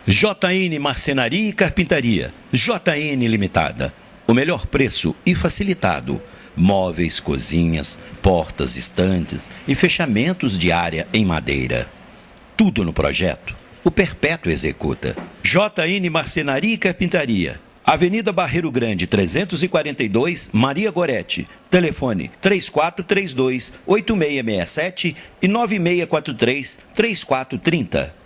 JN Marcenaria e Carpintaria. JN Limitada. O melhor preço e facilitado. Móveis, cozinhas, portas, estantes e fechamentos de área em madeira. Tudo no projeto. O Perpétuo executa. JN Marcenaria e Carpintaria. Avenida Barreiro Grande, 342, Maria Gorete. Telefone 3432-8667 e 9643-3430.